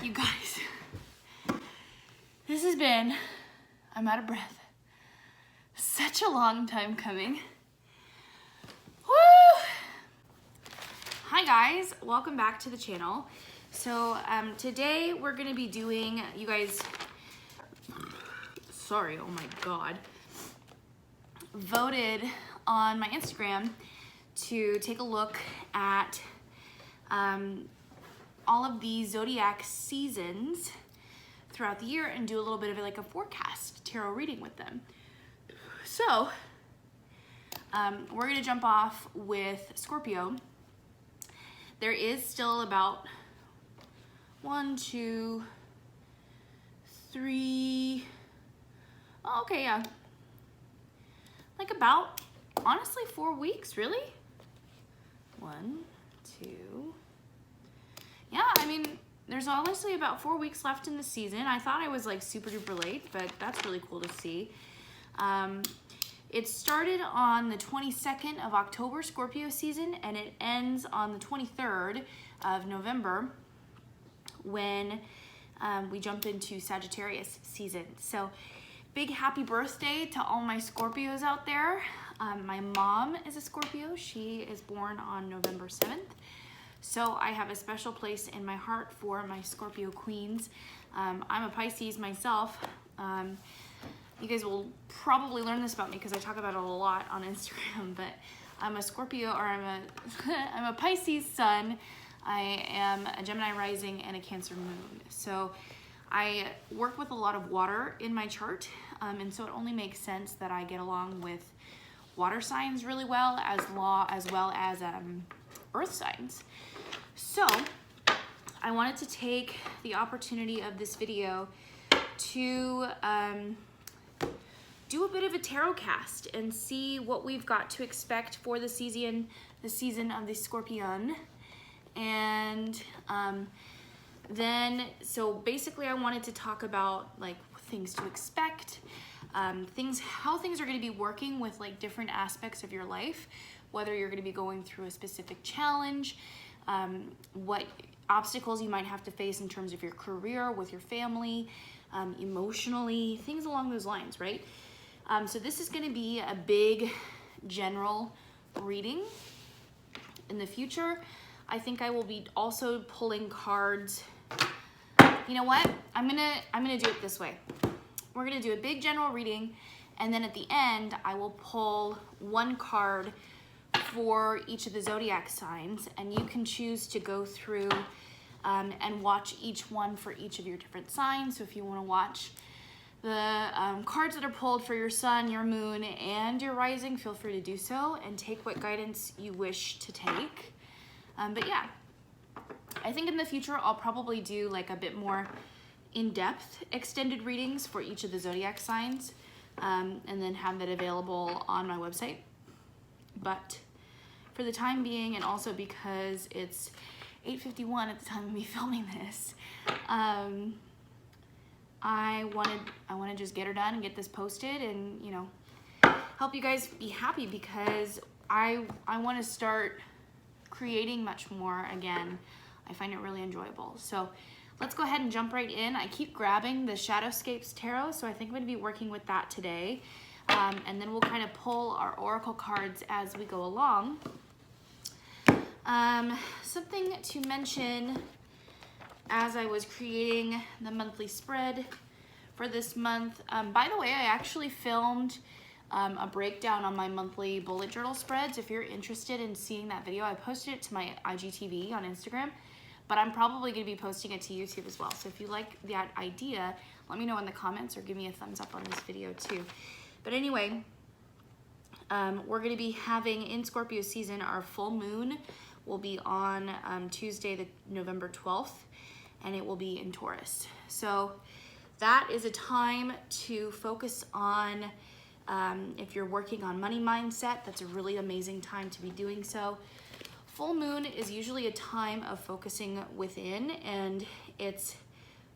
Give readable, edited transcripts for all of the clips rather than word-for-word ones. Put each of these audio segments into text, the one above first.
You guys, this has been, I'm out of breath, such a long time coming. Woo! Hi guys, welcome back to the channel. So today we're gonna be doing, you guys, sorry, oh my God, voted on my Instagram to take a look at all of the zodiac seasons throughout the year and do a little bit of like a forecast tarot reading with them. So we're gonna jump off with Scorpio. There is still about 1, 2, 3, oh, okay, yeah, like about, honestly, 4 weeks, really? 1, 2, yeah, I mean, there's honestly about 4 weeks left in the season. I thought I was like super duper late, but that's really cool to see. It started on the 22nd of October, Scorpio season, and it ends on the 23rd of November when we jump into Sagittarius season. So big happy birthday to all my Scorpios out there. My mom is a Scorpio. She is born on November 7th. So I have a special place in my heart for my Scorpio queens. I'm a Pisces myself. You guys will probably learn this about me because I talk about it a lot on Instagram, but I'm a Scorpio, or I'm a Pisces sun. I am a Gemini rising and a Cancer moon. So I work with a lot of water in my chart, and so it only makes sense that I get along with water signs really well, as well as earth signs. So I wanted to take the opportunity of this video to do a bit of a tarot cast and see what we've got to expect for the season of the Scorpion. And then, so basically I wanted to talk about like things to expect, how things are going to be working with like different aspects of your life, whether you're going to be going through a specific challenge, what obstacles you might have to face in terms of your career, with your family, emotionally, things along those lines, right? So this is going to be a big general reading. In the future, I think I will be also pulling cards. You know what? I'm gonna do it this way. We're gonna do a big general reading, and then at the end, I will pull one card for each of the zodiac signs, and you can choose to go through and watch each one for each of your different signs. So if you want to watch the cards that are pulled for your sun, your moon, and your rising, feel free to do so and take what guidance you wish to take. But yeah, I think in the future I'll probably do like a bit more in-depth extended readings for each of the zodiac signs, and then have that available on my website. But for the time being, and also because it's 8:51 at the time of me filming this, I want to just get her done and get this posted, and you know, help you guys be happy, because I want to start creating much more again. I find it really enjoyable. So let's go ahead and jump right in. I keep grabbing the Shadowscapes Tarot, so I think I'm going to be working with that today. And then we'll kind of pull our oracle cards as we go along. Something to mention as I was creating the monthly spread for this month. By the way, I actually filmed a breakdown on my monthly bullet journal spreads. If you're interested in seeing that video, I posted it to my IGTV on Instagram, but I'm probably going to be posting it to YouTube as well. So if you like that idea, let me know in the comments or give me a thumbs up on this video too. But anyway, we're going to be having in Scorpio season, our full moon will be on Tuesday, November 12th, and it will be in Taurus. So that is a time to focus on, if you're working on money mindset, that's a really amazing time to be doing so. Full moon is usually a time of focusing within, and it's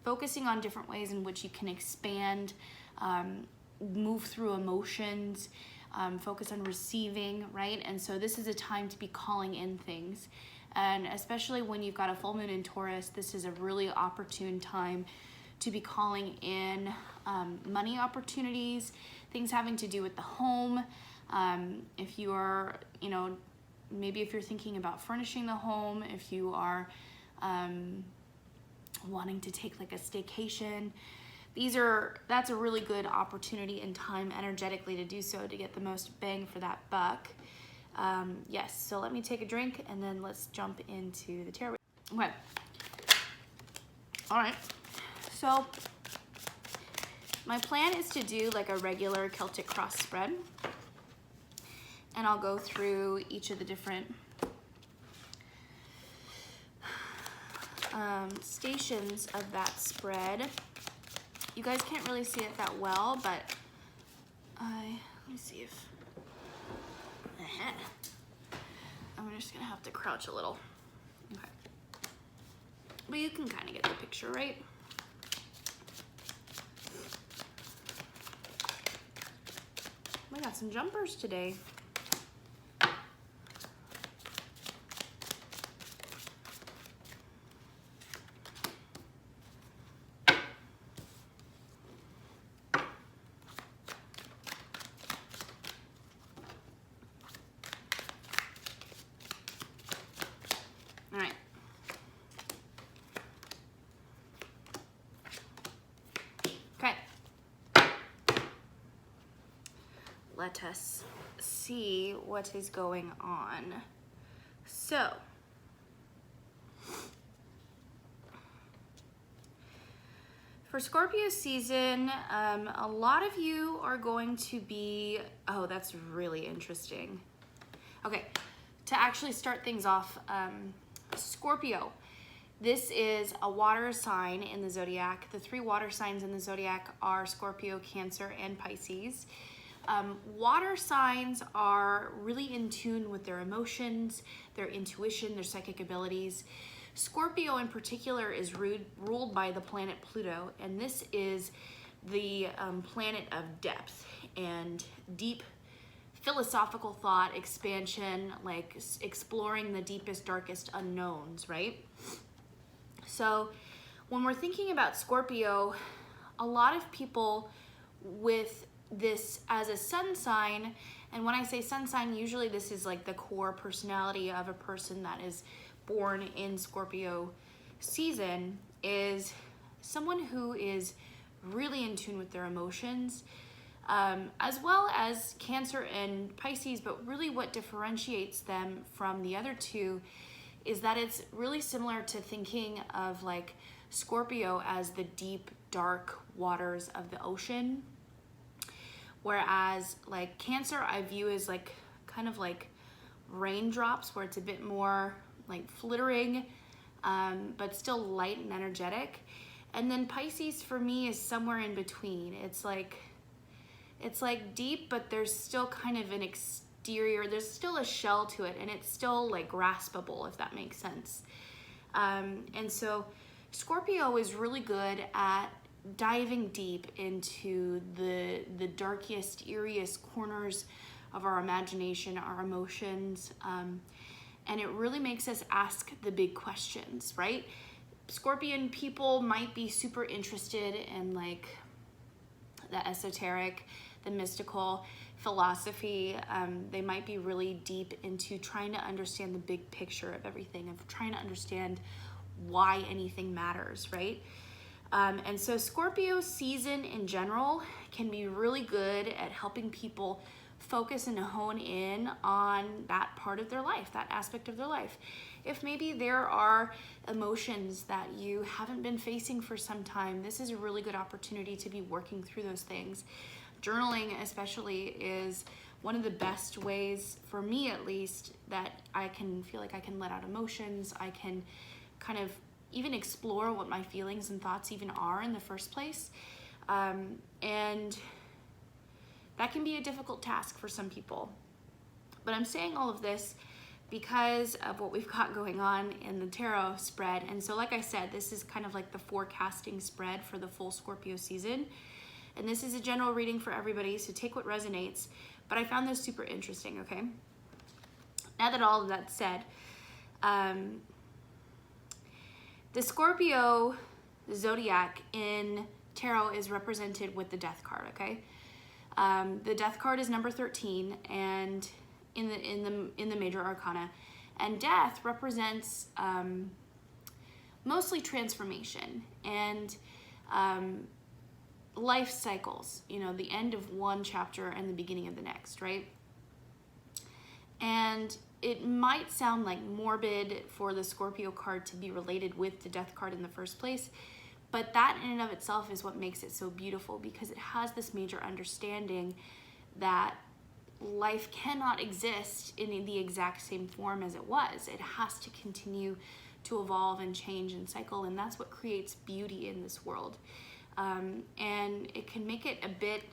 focusing on different ways in which you can expand, move through emotions, focus on receiving, right? And so this is a time to be calling in things And especially when you've got a full moon in Taurus, this is a really opportune time to be calling in money opportunities, things having to do with the home. If you are, you know, maybe if you're thinking about furnishing the home, if you are wanting to take like a staycation, that's a really good opportunity and time energetically to do so, to get the most bang for that buck. Yes, so let me take a drink and then let's jump into the tarot. Okay. All right. So my plan is to do like a regular Celtic cross spread, and I'll go through each of the different stations of that spread. You guys can't really see it that well, but let me see if I'm just gonna have to crouch a little. Okay, but you can kind of get the picture, right? We got some jumpers today. All right. Okay. Let us see what is going on. So, for Scorpio season, a lot of you are going to be, oh, that's really interesting. Okay, to actually start things off, Scorpio, this is a water sign in the zodiac. The 3 water signs in the zodiac are Scorpio, Cancer, and Pisces. Water signs are really in tune with their emotions, their intuition, their psychic abilities. Scorpio in particular is ruled by the planet Pluto, and this is the planet of depth and deep philosophical thought, expansion, like exploring the deepest, darkest unknowns, right? So when we're thinking about Scorpio, a lot of people with this as a sun sign, and when I say sun sign, usually this is like the core personality of a person that is born in Scorpio season, is someone who is really in tune with their emotions, as well as Cancer and Pisces. But really what differentiates them from the other two is that it's really similar to thinking of like Scorpio as the deep, dark waters of the ocean, whereas like Cancer I view as like kind of like raindrops, where it's a bit more like flittering, but still light and energetic. And then Pisces for me is somewhere in between. It's like deep, but there's still kind of an exterior, there's still a shell to it, and it's still like graspable, if that makes sense. And so Scorpio is really good at diving deep into the darkest, eeriest corners of our imagination, our emotions, and it really makes us ask the big questions, right? Scorpion people might be super interested in like the esoteric, the mystical, philosophy. They might be really deep into trying to understand the big picture of everything, of trying to understand why anything matters, right? And so Scorpio season in general can be really good at helping people focus and hone in on that part of their life, that aspect of their life. If maybe there are emotions that you haven't been facing for some time, this is a really good opportunity to be working through those things. Journaling especially is one of the best ways, for me at least, that I can feel like I can let out emotions. I can kind of even explore what my feelings and thoughts even are in the first place. And that can be a difficult task for some people. But I'm saying all of this because of what we've got going on in the tarot spread. And so like I said, this is kind of like the forecasting spread for the full Scorpio season. And this is a general reading for everybody, so take what resonates. But I found this super interesting, okay? Now that all of that's said, The Scorpio zodiac in tarot is represented with the Death card, okay? The Death card is number 13 and in the major arcana, and death represents mostly transformation and life cycles, you know, the end of one chapter and the beginning of the next, right? And it might sound like morbid for the Scorpio card to be related with the Death card in the first place, but that in and of itself is what makes it so beautiful, because it has this major understanding that life cannot exist in the exact same form as it was. It has to continue to evolve and change and cycle, and that's what creates beauty in this world. And it can make it a bit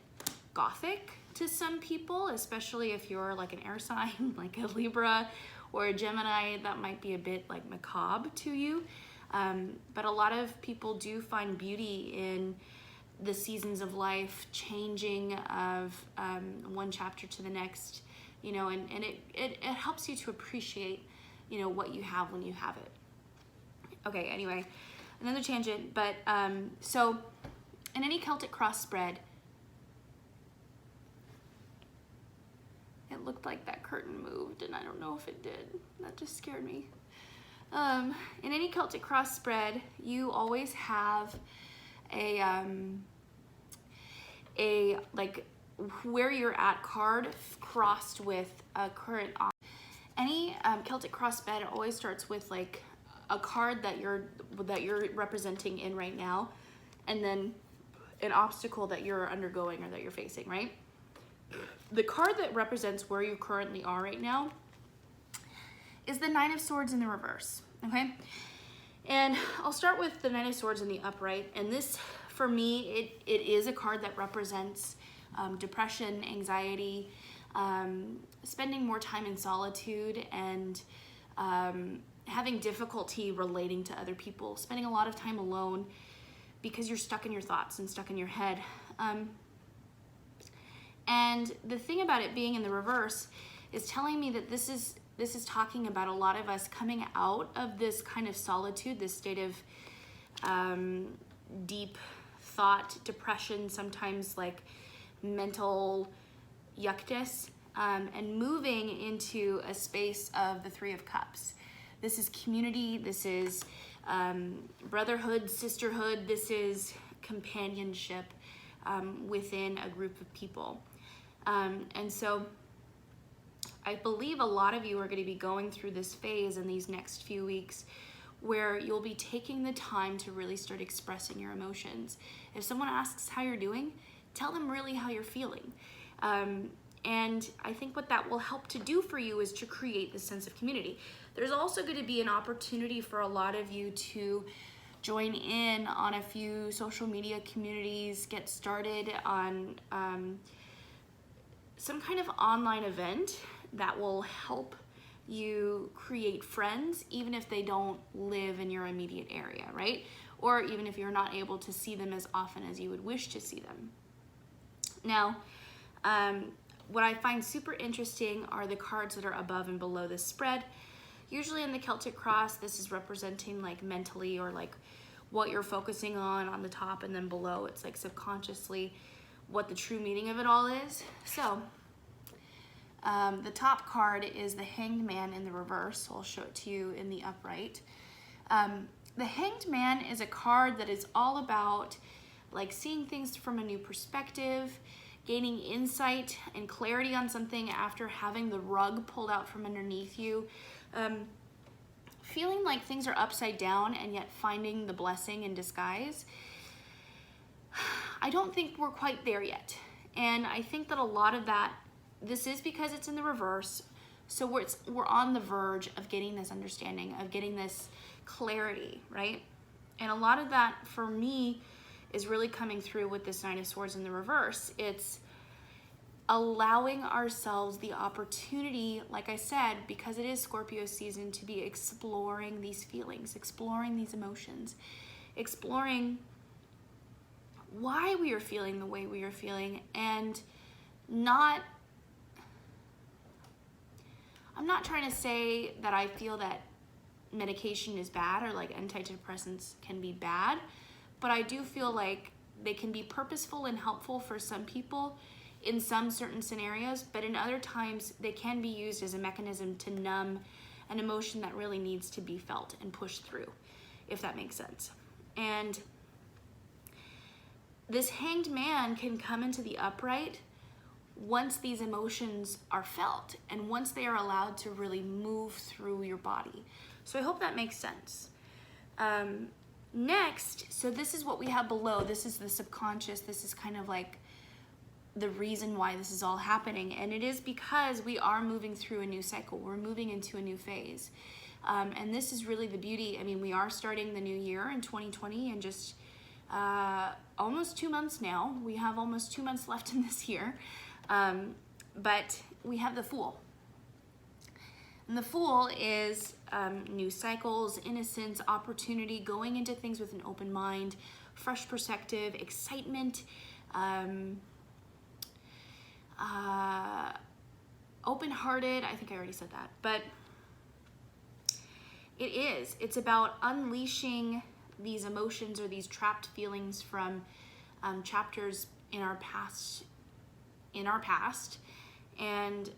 gothic to some people, especially if you're like an air sign, like a Libra or a Gemini. That might be a bit like macabre to you. But a lot of people do find beauty in the seasons of life changing of one chapter to the next, you know, and it helps you to appreciate, you know, what you have when you have it. Okay, anyway, another tangent, but so in any Celtic cross spread, it looked like that curtain moved, and I don't know if it did. That just scared me. In any Celtic cross spread, you always have a like where you're at card crossed with a current. Any Celtic cross spread always starts with like a card that you're representing in right now, and then an obstacle that you're undergoing or that you're facing, right? The card that represents where you currently are right now is the Nine of Swords in the reverse, okay? And I'll start with the Nine of Swords in the upright, and this, for me, it is a card that represents depression, anxiety, spending more time in solitude, and having difficulty relating to other people, spending a lot of time alone because you're stuck in your thoughts and stuck in your head. And the thing about it being in the reverse is telling me that this is talking about a lot of us coming out of this kind of solitude, this state of deep thought, depression, sometimes like mental yuckness, and moving into a space of the Three of Cups. This is community, this is brotherhood, sisterhood, this is companionship within a group of people. And so I believe a lot of you are going to be going through this phase in these next few weeks where you'll be taking the time to really start expressing your emotions. If someone asks how you're doing, tell them really how you're feeling. And I think what that will help to do for you is to create this sense of community. There's also going to be an opportunity for a lot of you to join in on a few social media communities, get started on some kind of online event that will help you create friends, even if they don't live in your immediate area, right? Or even if you're not able to see them as often as you would wish to see them. Now, what I find super interesting are the cards that are above and below this spread. Usually in the Celtic cross, this is representing like mentally or like what you're focusing on the top, and then below it's like subconsciously what the true meaning of it all is. So the top card is the Hanged Man in the reverse. So I'll show it to you in the upright. The Hanged Man is a card that is all about like seeing things from a new perspective, gaining insight and clarity on something after having the rug pulled out from underneath you, feeling like things are upside down and yet finding the blessing in disguise. I don't think we're quite there yet. And I think that a lot of that, this is because it's in the reverse. So we're on the verge of getting this understanding, of getting this clarity, right? And a lot of that for me is really coming through with this Nine of Swords in the reverse. It's allowing ourselves the opportunity, like I said, because it is Scorpio season, to be exploring these feelings, exploring these emotions, exploring why we are feeling the way we are feeling, and I'm not trying to say that I feel that medication is bad, or like antidepressants can be bad, but I do feel like they can be purposeful and helpful for some people in some certain scenarios, but in other times they can be used as a mechanism to numb an emotion that really needs to be felt and pushed through, if that makes sense. And this Hanged Man can come into the upright once these emotions are felt and once they are allowed to really move through your body. So I hope that makes sense. Next, so this is what we have below. This is the subconscious. This is kind of like the reason why this is all happening. And it is because we are moving through a new cycle. We're moving into a new phase. And this is really the beauty. I mean, we are starting the new year in 2020 and just almost 2 months now. We have almost 2 months left in this year. But we have the Fool. And the Fool is new cycles, innocence, opportunity, going into things with an open mind, fresh perspective, excitement, open-hearted. I think I already said that, but it's about unleashing these emotions or these trapped feelings from chapters in our past, and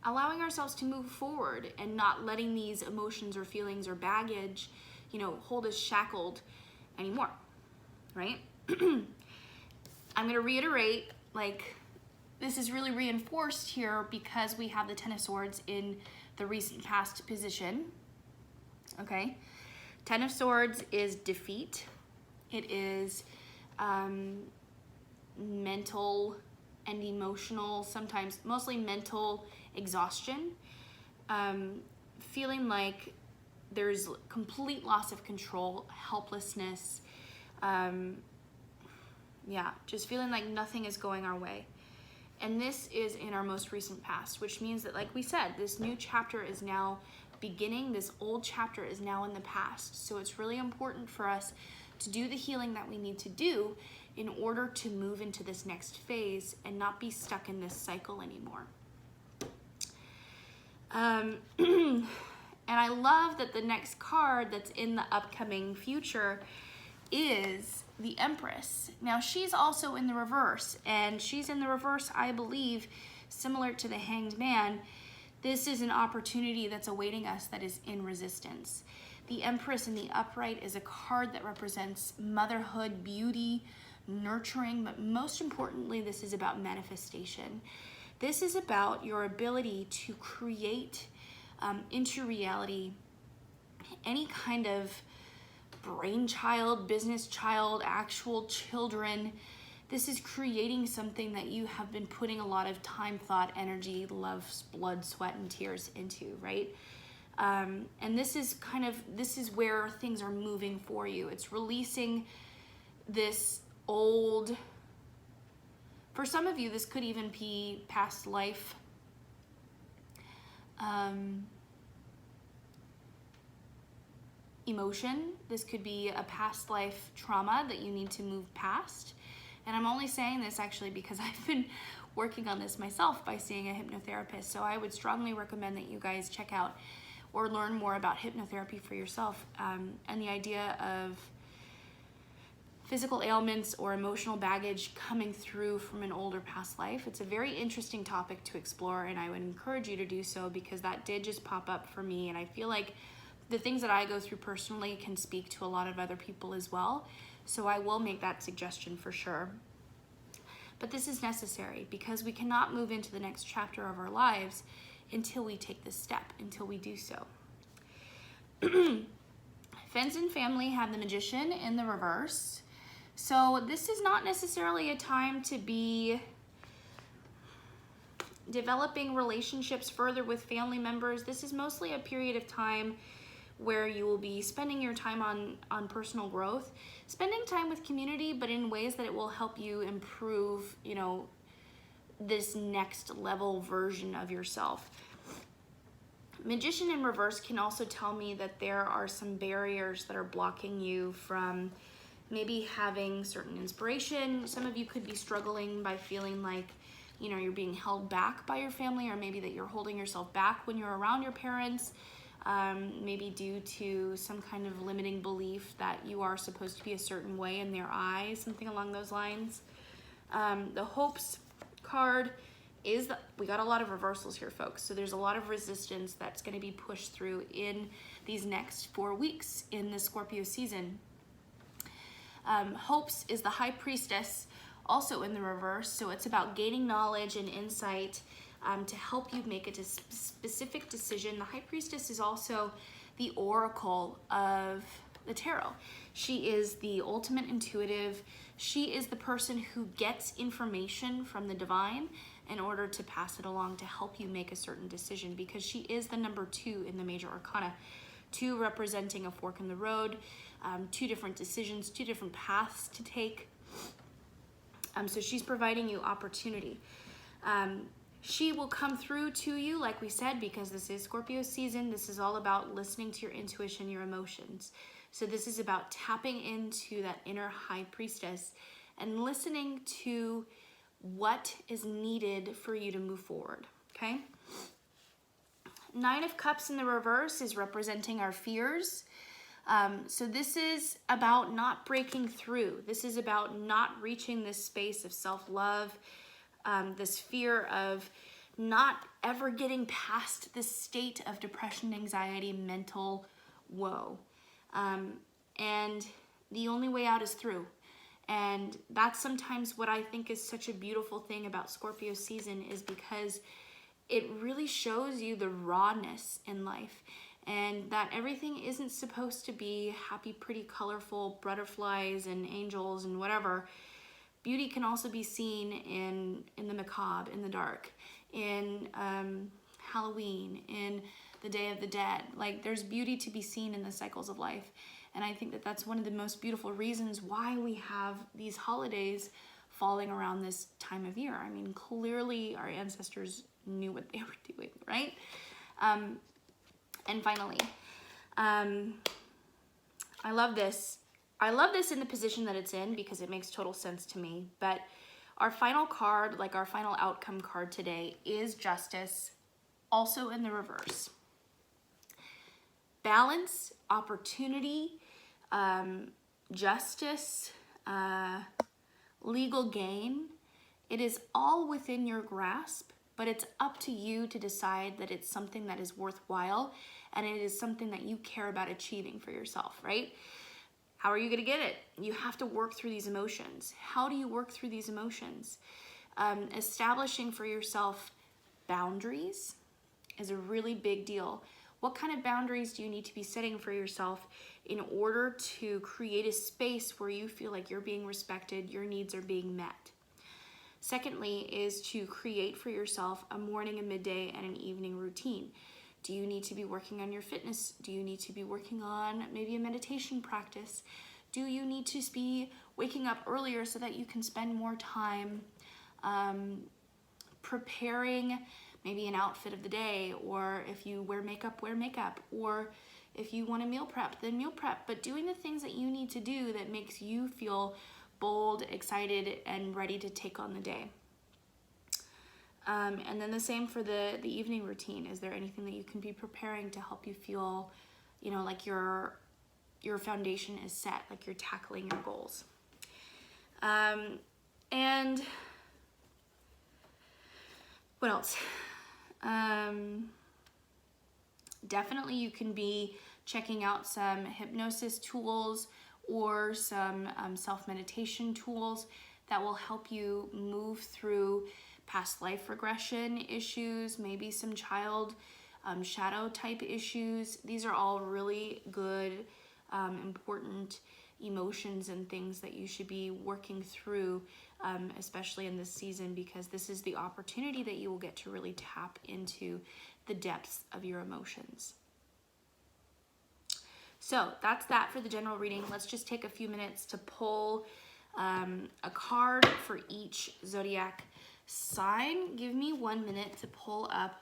allowing ourselves to move forward and not letting these emotions or feelings or baggage, hold us shackled anymore, right? I'm going to reiterate, this is really reinforced here because we have the Ten of Swords in the recent past position, okay? Ten of Swords is defeat. It is mental and emotional, sometimes mostly mental exhaustion, feeling like there's complete loss of control, helplessness, just feeling like nothing is going our way. And this is in our most recent past, which means that, like we said, this new chapter is now beginning. This old chapter is now in the past. So it's really important for us to do the healing that we need to do in order to move into this next phase and not be stuck in this cycle anymore. And I love that the next card that's in the upcoming future is the Empress. Now she's also in the reverse, and she's in the reverse, I believe, similar to the Hanged Man. This is an opportunity that's awaiting us that is in resistance. The Empress in the upright is a card that represents motherhood, beauty, nurturing, but most importantly, this is about manifestation. This is about your ability to create into reality any kind of brainchild, business child, actual children. This is creating something that you have been putting a lot of time, thought, energy, love, blood, sweat, and tears into, right? And this is where things are moving for you. It's releasing this old, for some of you, this could even be past life emotion. This could be a past life trauma that you need to move past. And I'm only saying this actually because I've been working on this myself by seeing a hypnotherapist. So I would strongly recommend that you guys check out or learn more about hypnotherapy for yourself, and the idea of physical ailments or emotional baggage coming through from an older past life. It's a very interesting topic to explore, and I would encourage you to do so because that did just pop up for me, and I feel like the things that I go through personally can speak to a lot of other people as well. So I will make that suggestion for sure. But this is necessary because we cannot move into the next chapter of our lives until we take this step, until we do so. Friends and family have the Magician in the reverse. So this is not necessarily a time to be developing relationships further with family members. This is mostly a period of time where you will be spending your time on personal growth, spending time with community, but in ways that it will help you improve, this next level version of yourself. Magician in reverse can also tell me that there are some barriers that are blocking you from maybe having certain inspiration. Some of you could be struggling by feeling like, you're being held back by your family, or maybe that you're holding yourself back when you're around your parents. maybe due to some kind of limiting belief that you are supposed to be a certain way in their eyes, something along those lines. The hopes card is we got a lot of reversals here, folks. So there's a lot of resistance that's going to be pushed through in these next 4 weeks in the Scorpio season. Hopes is the High Priestess, also in the reverse. So it's about gaining knowledge and insight to help you make a specific decision. The High Priestess is also the oracle of the tarot. She is the ultimate intuitive. She is the person who gets information from the divine in order to pass it along to help you make a certain decision, because she is the number 2 in the major arcana. 2 representing a fork in the road, 2 different decisions, 2 different paths to take. So she's providing you opportunity. She will come through to you, like we said, because this is Scorpio season. This is all about listening to your intuition, your emotions. So this is about tapping into that inner High Priestess and listening to what is needed for you to move forward, okay? 9 of Cups in the reverse is representing our fears. So this is about not breaking through. This is about not reaching this space of self-love, this fear of not ever getting past this state of depression, anxiety, mental woe. And the only way out is through. And that's sometimes what I think is such a beautiful thing about Scorpio season, is because it really shows you the rawness in life, and that everything isn't supposed to be happy, pretty, colorful butterflies and angels and whatever. Beauty can also be seen in the macabre, in the dark, in Halloween, in the Day of the Dead. Like, there's beauty to be seen in the cycles of life. And I think that that's one of the most beautiful reasons why we have these holidays falling around this time of year. I mean, clearly our ancestors knew what they were doing, right? And finally, I love this. I love this in the position that it's in because it makes total sense to me. But our final card, like our final outcome card today, is Justice, also in the reverse. Balance, opportunity, justice, legal gain. It is all within your grasp, but it's up to you to decide that it's something that is worthwhile and it is something that you care about achieving for yourself, right? How are you going to get it? You have to work through these emotions. How do you work through these emotions? Establishing for yourself boundaries is a really big deal. What kind of boundaries do you need to be setting for yourself in order to create a space where you feel like you're being respected, your needs are being met? Secondly is to create for yourself a morning, a midday, and an evening routine. Do you need to be working on your fitness? Do you need to be working on maybe a meditation practice? Do you need to be waking up earlier so that you can spend more time preparing maybe an outfit of the day? Or if you wear makeup, or if you want to meal prep, then meal prep. But doing the things that you need to do that makes you feel bold, excited, and ready to take on the day. And then the same for the evening routine. Is there anything that you can be preparing to help you feel, you know, like your foundation is set, like you're tackling your goals? And what else? Definitely you can be checking out some hypnosis tools or some self-meditation tools that will help you move through past life regression issues, maybe some child shadow type issues. These are all really good, important emotions and things that you should be working through, especially in this season, because this is the opportunity that you will get to really tap into the depths of your emotions. So that's that for the general reading. Let's just take a few minutes to pull a card for each zodiac sign. Give me 1 minute to pull up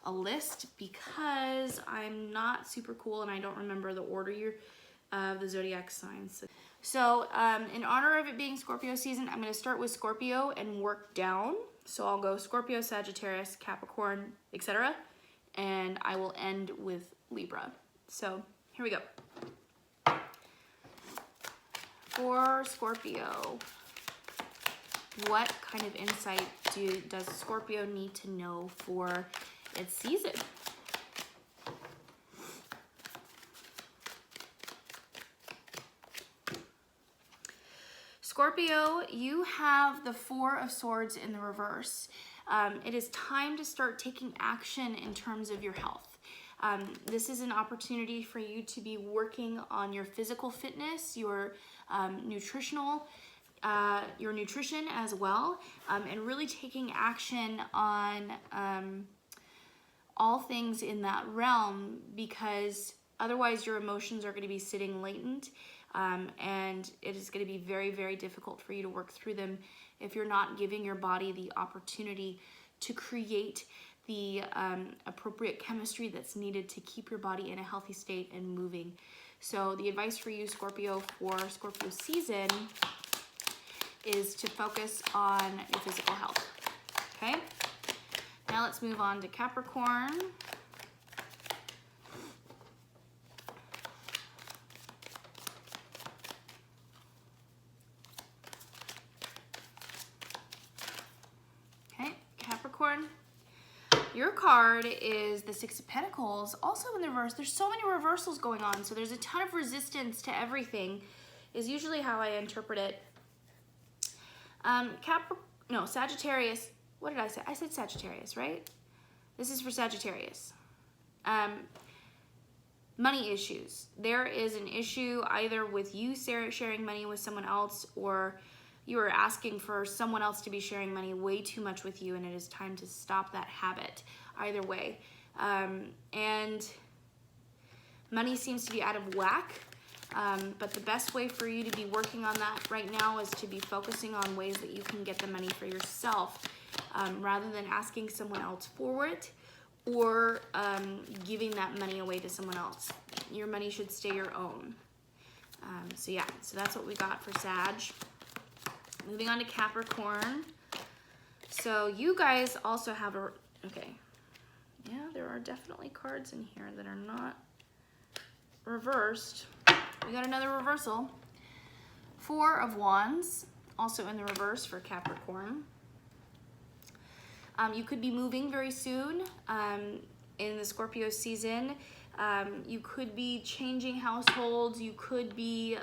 a list because I'm not super cool and I don't remember the order of the zodiac signs. So in honor of it being Scorpio season, I'm going to start with Scorpio and work down. So I'll go Scorpio, Sagittarius, Capricorn, etc. And I will end with Libra. So here we go. For Scorpio, what kind of insight does Scorpio need to know for its season? Scorpio, you have the Four of Swords in the reverse. It is time to start taking action in terms of your health. This is an opportunity for you to be working on your physical fitness, your nutrition as well, and really taking action on all things in that realm, because otherwise your emotions are going to be sitting latent, and it is going to be very, very difficult for you to work through them if you're not giving your body the opportunity to create the appropriate chemistry that's needed to keep your body in a healthy state and moving. So the advice for you, Scorpio, for Scorpio season is to focus on your physical health. Okay? Now let's move on to Capricorn. Okay, Capricorn. Your card is the Six of Pentacles, also in the reverse. There's so many reversals going on, so there's a ton of resistance to everything, is usually how I interpret it. Sagittarius. What did I say? I said Sagittarius, right? This is for Sagittarius. Money issues. There is an issue either with you sharing money with someone else, or you are asking for someone else to be sharing money way too much with you, and it is time to stop that habit. Either way. And money seems to be out of whack. But the best way for you to be working on that right now is to be focusing on ways that you can get the money for yourself, rather than asking someone else for it, or giving that money away to someone else. Your money should stay your own. So that's what we got for Sag. Moving on to Capricorn. So you guys also have there are definitely cards in here that are not reversed. We got another reversal. Four of Wands, also in the reverse for Capricorn. You could be moving very soon in the Scorpio season. You could be changing households. You could be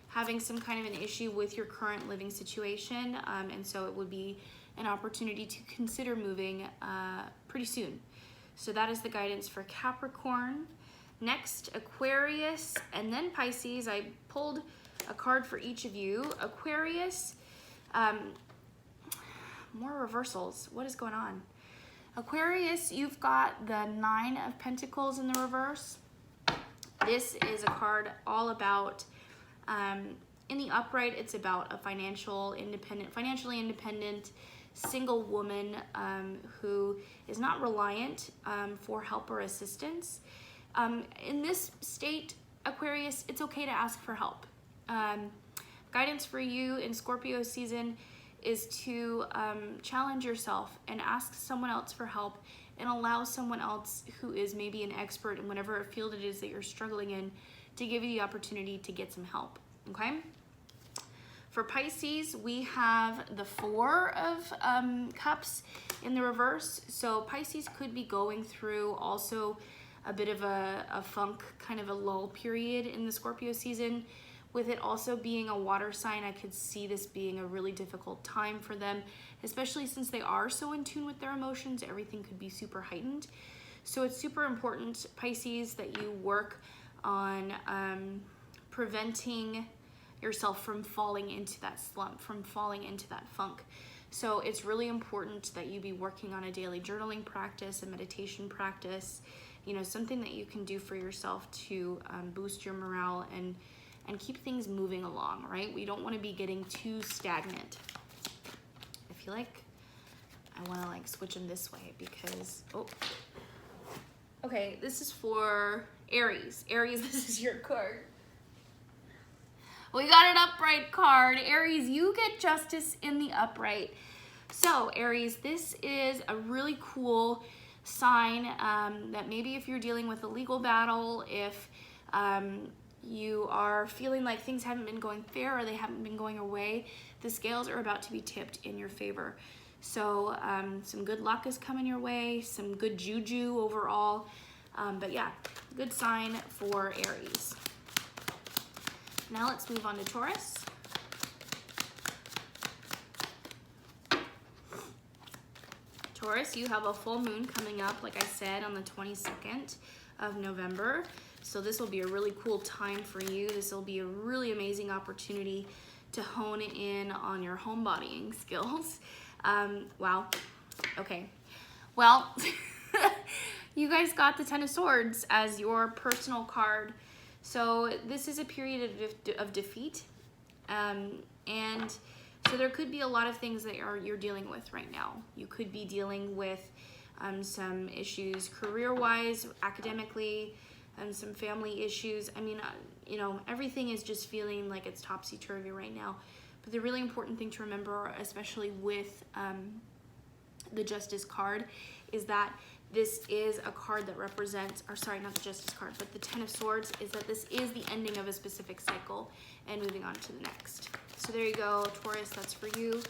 having some kind of an issue with your current living situation. And so it would be an opportunity to consider moving pretty soon. So that is the guidance for Capricorn. Next, Aquarius, and then Pisces. I pulled a card for each of you. Aquarius, more reversals. What is going on? Aquarius, you've got the Nine of Pentacles in the reverse. This is a card all about, in the upright, it's about a financially independent single woman who is not reliant for help or assistance. In this state, Aquarius, it's okay to ask for help. Guidance for you in Scorpio season is to challenge yourself and ask someone else for help, and allow someone else who is maybe an expert in whatever field it is that you're struggling in to give you the opportunity to get some help, okay? For Pisces, we have the Four of Cups in the reverse. So Pisces could be going through also a bit of a funk, kind of a lull period in the Scorpio season. With it also being a water sign, I could see this being a really difficult time for them, especially since they are so in tune with their emotions. Everything could be super heightened. So it's super important, Pisces, that you work on preventing yourself from falling into that slump, from falling into that funk. So it's really important that you be working on a daily journaling practice, a meditation practice, something that you can do for yourself to boost your morale and keep things moving along, right? We don't want to be getting too stagnant. I feel like I want to switch them this way because, okay, this is for Aries. Aries, this is your card. We got an upright card. Aries, you get justice in the upright. So Aries, this is a really cool sign that maybe if you're dealing with a legal battle, if you are feeling like things haven't been going fair or they haven't been going your way, the scales are about to be tipped in your favor. So some good luck is coming your way, some good juju overall. But yeah, good sign for Aries. Now let's move on to Taurus. Taurus, you have a full moon coming up, like I said, on the 22nd of November. So this will be a really cool time for you. This will be a really amazing opportunity to hone in on your homebodying skills. Wow. Okay. Well, you guys got the Ten of Swords as your personal card. So this is a period of defeat. And so there could be a lot of things that you're dealing with right now. You could be dealing with some issues career-wise, academically, some family issues. I mean, you know, everything is just feeling like it's topsy-turvy right now. But the really important thing to remember, especially with the Justice card, is that this is a card that represents, or sorry, not the Justice card, but the Ten of Swords, is that this is the ending of a specific cycle and moving on to the next. So there you go, Taurus, that's for you.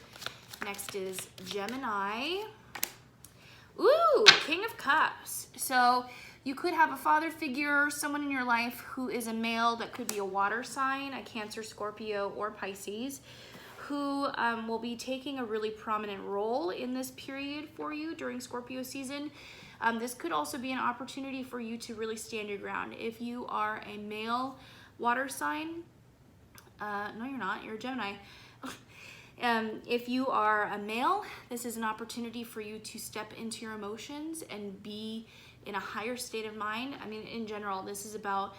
Next is Gemini. Ooh, King of Cups. So you could have a father figure, someone in your life who is a male, that could be a water sign, a Cancer, Scorpio, or Pisces, who will be taking a really prominent role in this period for you during Scorpio season. This could also be an opportunity for you to really stand your ground. If you are a male water sign, no, you're not, you're a Gemini. If you are a male, this is an opportunity for you to step into your emotions and be in a higher state of mind. I mean, in general, this is about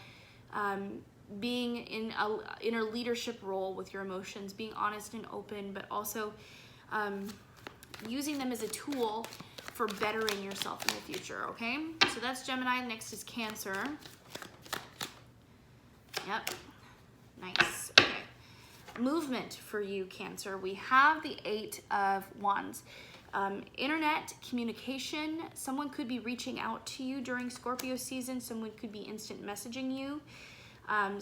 being in a leadership role with your emotions, being honest and open, but also using them as a tool for bettering yourself in the future, okay? So that's Gemini. Next is Cancer. Yep, nice, okay. Movement for you, Cancer. We have the Eight of Wands. Internet communication. Someone could be reaching out to you during Scorpio season. Someone could be instant messaging you.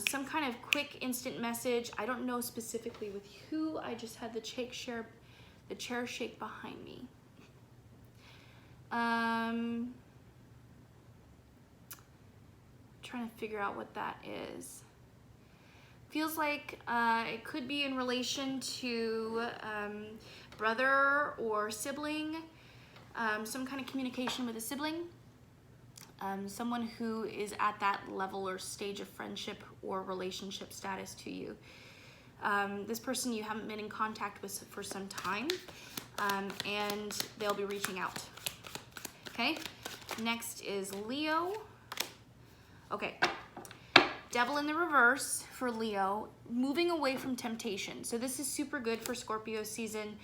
Some kind of quick instant message. I don't know specifically with who. I just had the chair shake behind me. Trying to figure out what that is. Feels like it could be in relation to brother or sibling, some kind of communication with a sibling, someone who is at that level or stage of friendship or relationship status to you. This person you haven't been in contact with for some time, and they'll be reaching out. Okay, next is Leo. Okay. Devil in the reverse for Leo, moving away from temptation. So this is super good for Scorpio season.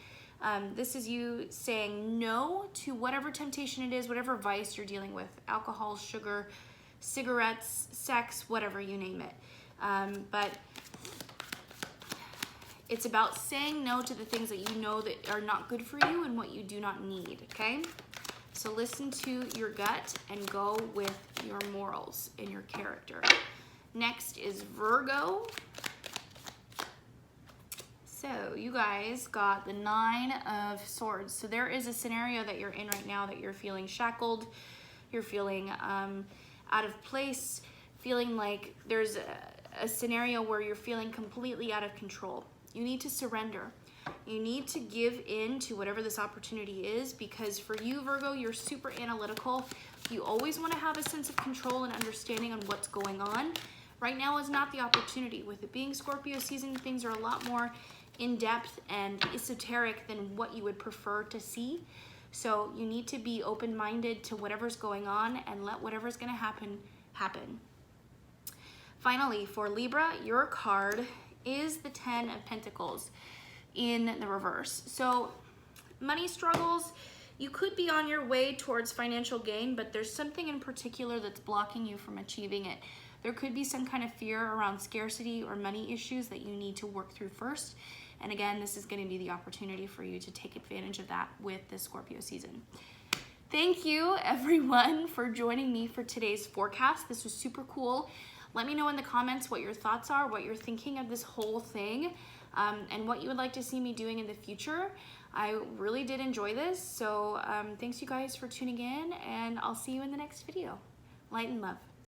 This is you saying no to whatever temptation it is, whatever vice you're dealing with, alcohol, sugar, cigarettes, sex, whatever, you name it. But it's about saying no to the things that you know that are not good for you and what you do not need, okay? So listen to your gut and go with your morals and your character. Next is Virgo. So you guys got the Nine of Swords. So there is a scenario that you're in right now that you're feeling shackled, you're feeling out of place, feeling like there's a scenario where you're feeling completely out of control. You need to surrender. You need to give in to whatever this opportunity is, because for you, Virgo, you're super analytical. You always want to have a sense of control and understanding on what's going on. Right now is not the opportunity. With it being Scorpio season, things are a lot more in-depth and esoteric than what you would prefer to see. So you need to be open-minded to whatever's going on and let whatever's going to happen, happen. Finally, for Libra, your card is the Ten of Pentacles in the reverse. So money struggles, you could be on your way towards financial gain, but there's something in particular that's blocking you from achieving it. There could be some kind of fear around scarcity or money issues that you need to work through first. And again, this is going to be the opportunity for you to take advantage of that with this Scorpio season. thank you everyone for joining me for today's forecast. This was super cool. Let me know in the comments what your thoughts are, what you're thinking of this whole thing, and what you would like to see me doing in the future. I really did enjoy this, so thanks you guys for tuning in, and I'll see you in the next video. Light and love.